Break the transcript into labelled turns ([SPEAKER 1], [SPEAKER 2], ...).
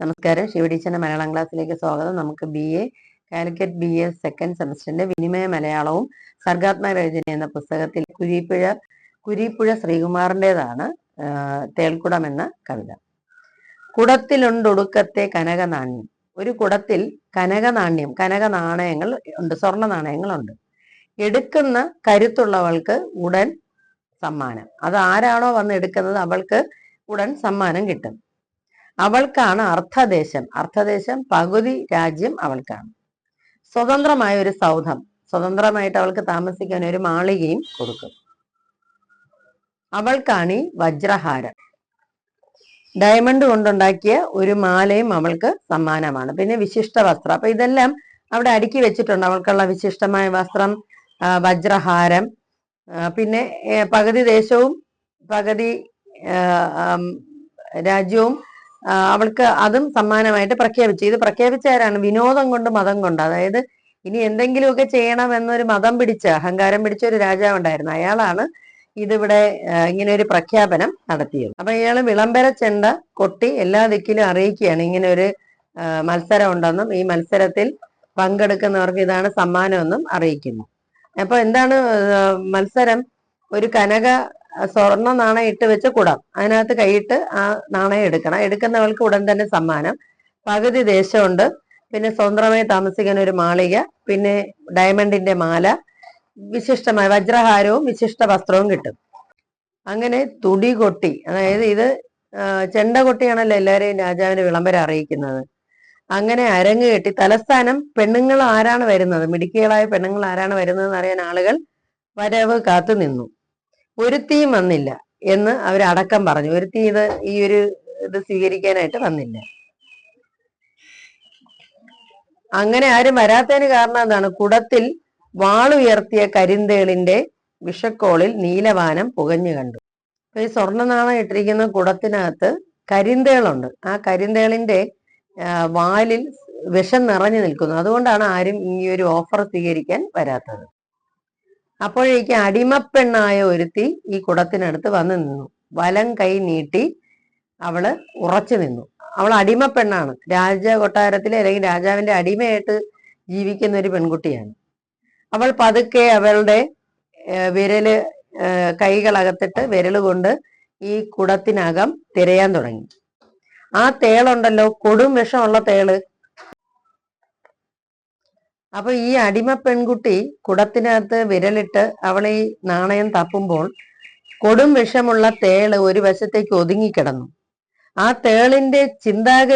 [SPEAKER 1] നമസ്കാരം. ശിവടീച്ചറിന്റെ മലയാളം ക്ലാസ്സിലേക്ക് സ്വാഗതം. നമുക്ക് കാലിക്കറ്റ് BA സെക്കൻഡ് സെമസ്റ്ററിന്റെ വിനിമയ മലയാളവും സർഗാത്മക രചന എന്ന പുസ്തകത്തിൽ കുരീപ്പുഴ ശ്രീകുമാറിൻ്റെതാണ് തേൾക്കുടം എന്ന കവിത. കുടത്തിലുണ്ടൊടുക്കത്തെ കനകനാണ്യം. ഒരു കുടത്തിൽ കനക നാണയങ്ങൾ ഉണ്ട്, സ്വർണ്ണ നാണയങ്ങളുണ്ട്. എടുക്കുന്ന കരുത്തുള്ളവൾക്ക് ഉടൻ സമ്മാനം. അത് ആരാണോ വന്ന് എടുക്കുന്നത് അവൾക്ക് ഉടൻ സമ്മാനം കിട്ടും. അവൾക്കാണ് അർത്ഥദേശം പകുതി രാജ്യം അവൾക്കാണ്. സ്വതന്ത്രമായ ഒരു സൗധം, സ്വതന്ത്രമായിട്ട് അവൾക്ക് താമസിക്കാൻ ഒരു മാളികയും കൊടുക്കും. അവൾക്കാണ് ഈ വജ്രഹാരം, ഡയമണ്ട് കൊണ്ടുണ്ടാക്കിയ ഒരു മാലയും അവൾക്ക് സമ്മാനമാണ്. പിന്നെ വിശിഷ്ട വസ്ത്രം, അപ്പൊ ഇതെല്ലാം അവിടെ അടുക്കി വെച്ചിട്ടുണ്ട്. അവൾക്കുള്ള വിശിഷ്ടമായ വസ്ത്രം, വജ്രഹാരം, പിന്നെ പകുതി ദേശവും പകുതി രാജ്യവും അവൾക്ക് അതും സമ്മാനമായിട്ട് പ്രഖ്യാപിച്ചു. ഇത് പ്രഖ്യാപിച്ചാരാണ്? വിനോദം കൊണ്ട് മതം കൊണ്ട്, അതായത് ഇനി എന്തെങ്കിലുമൊക്കെ ചെയ്യണം എന്നൊരു മതം പിടിച്ച, അഹങ്കാരം പിടിച്ച ഒരു രാജാവ് ഉണ്ടായിരുന്നു. അയാളാണ് ഇതിവിടെ ഇങ്ങനെ ഒരു പ്രഖ്യാപനം നടത്തിയത്. അപ്പൊ ഇയാള് വിളംബര ചെണ്ട കൊട്ടി എല്ലാ ദിക്കിലും അറിയിക്കുകയാണ് ഇങ്ങനെ ഒരു മത്സരം ഉണ്ടെന്നും ഈ മത്സരത്തിൽ പങ്കെടുക്കുന്നവർക്ക് ഇതാണ് സമ്മാനമെന്നും അറിയിക്കുന്നു. അപ്പൊ എന്താണ് മത്സരം? ഒരു സ്വർണ്ണ നാണയം ഇട്ട് വെച്ച കുടം, അതിനകത്ത് കൈയിട്ട് ആ നാണയം എടുക്കുന്നവൾക്ക് ഉടൻ തന്നെ സമ്മാനം. പകുതി ദേശമുണ്ട്, പിന്നെ സ്വതന്ത്രമായി താമസിക്കാൻ ഒരു മാളിക, പിന്നെ ഡയമണ്ടിന്റെ മാല, വിശിഷ്ടമായ വജ്രഹാരവും വിശിഷ്ട വസ്ത്രവും കിട്ടും. അങ്ങനെ തുടി കൊട്ടി, അതായത് ഇത് ചെണ്ട കൊട്ടിയാണല്ലോ എല്ലാവരെയും രാജാവിന്റെ വിളംബരം അറിയിക്കുന്നത്. അങ്ങനെ അരങ്ങ് കെട്ടി തലസ്ഥാനം പെണ്ണുങ്ങൾ ആരാണ് വരുന്നത്, മിടുക്കികളായ പെണ്ണുങ്ങൾ ആരാണ് വരുന്നതെന്ന് അറിയാൻ ആളുകൾ വരവ് കാത്തു നിന്നു. ഒരുത്തിയും വന്നില്ല എന്ന് അവർ അടക്കം പറഞ്ഞു. ഒരുത്തി ഈ ഒരു ഇത് സ്വീകരിക്കാനായിട്ട് വന്നില്ല. അങ്ങനെ ആരും വരാത്തതിന് കാരണം എന്താണ്? കുടത്തിൽ വാളുയർത്തിയ കരിന്തേളിന്റെ വിഷക്കോളിൽ നീലവാനം പുകഞ്ഞു കണ്ടു. അപ്പൊ ഈ സ്വർണ്ണ നാണം ഇട്ടിരിക്കുന്ന കുടത്തിനകത്ത് കരിന്തേളുണ്ട്. ആ കരിന്തേളിന്റെ വാലിൽ വിഷം നിറഞ്ഞു നിൽക്കുന്നു. അതുകൊണ്ടാണ് ആരും ഈ ഒരു ഓഫർ സ്വീകരിക്കാൻ വരാത്തത്. അപ്പോഴേക്ക് അടിമപ്പെണ്ണായ ഒരുത്തി ഈ കുടത്തിനടുത്ത് വന്നു നിന്നു. വലം കൈ നീട്ടി അവള് ഉറച്ചു നിന്നു. അവൾ അടിമപ്പെണ്ണാണ്. കൊട്ടാരത്തിലെ അല്ലെങ്കിൽ രാജാവിന്റെ അടിമയായിട്ട് ജീവിക്കുന്ന ഒരു പെൺകുട്ടിയാണ്. അവൾ പതുക്കെ അവളുടെ കൈകളകത്തിട്ട് വിരല് കൊണ്ട് ഈ കുടത്തിനകം തിരയാൻ തുടങ്ങി. ആ തേളുണ്ടല്ലോ, കൊടും വിഷമുള്ള തേള്. അപ്പൊ ഈ അടിമ പെൺകുട്ടി കുടത്തിനകത്ത് വിരലിട്ട് അവൾ ഈ നാണയം തപ്പുമ്പോൾ കൊടും വിഷമുള്ള തേള് ഒരു വശത്തേക്ക് ഒതുങ്ങിക്കിടന്നു. ആ തേളിന്റെ ചിന്താഗതി